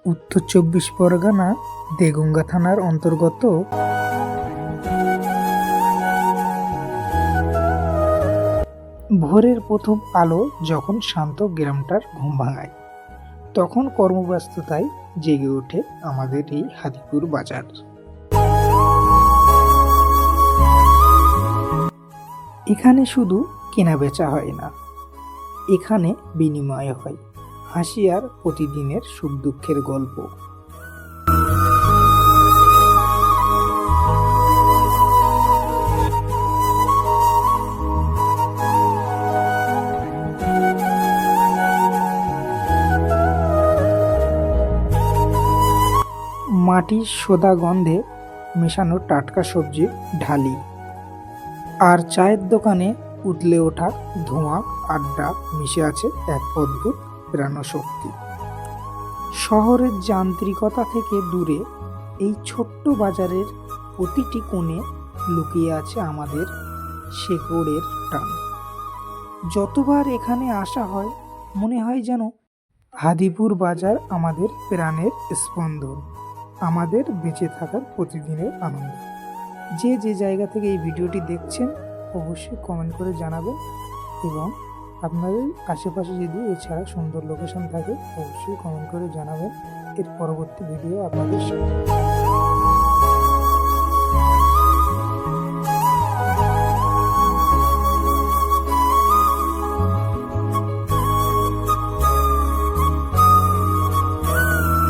উত্তর ২৪ পরগনা দেগঙ্গা থানার অন্তর্গত ভোরের প্রথম আলো যখন শান্ত গ্রামটার ঘুম ভাঙায়, তখন কর্মব্যস্ততায় জেগে ওঠে আমাদের এই হাদিপুর বাজার। এখানে শুধু কেনা বেচা হয় না, এখানে বিনিময় হয় হাসি আর প্রতিদিনের সুখ দুঃখের গল্প। মাটির সোদা গন্ধে মেশানো টাটকা সবজির ঢালি আর চায়ের দোকানে উতলে ওঠা ধোঁয়া আড্ডা মিশে আছে এক অদ্ভুত প্রাণশক্তি। শহরের যান্ত্রিকতা থেকে দূরে এই ছোট্ট বাজারের প্রতিটি কোণে লুকিয়ে আছে আমাদের শেকড়ের টান। যতবার এখানে আসা হয় মনে হয় যেন হাদিপুর বাজার আমাদের প্রাণের স্পন্দন, আমাদের বেঁচে থাকার প্রতিদিনের আনন্দ। যে যে জায়গা থেকে এই ভিডিওটি দেখছেন অবশ্যই কমেন্ট করে জানাবেন, এবং আপনাদের আশেপাশে যদি এছাড়া সুন্দর লোকেশন থাকে অবশ্যই কমেন্ট করে জানাবেন। এর পরবর্তী ভিডিও আপনাদের সাথে।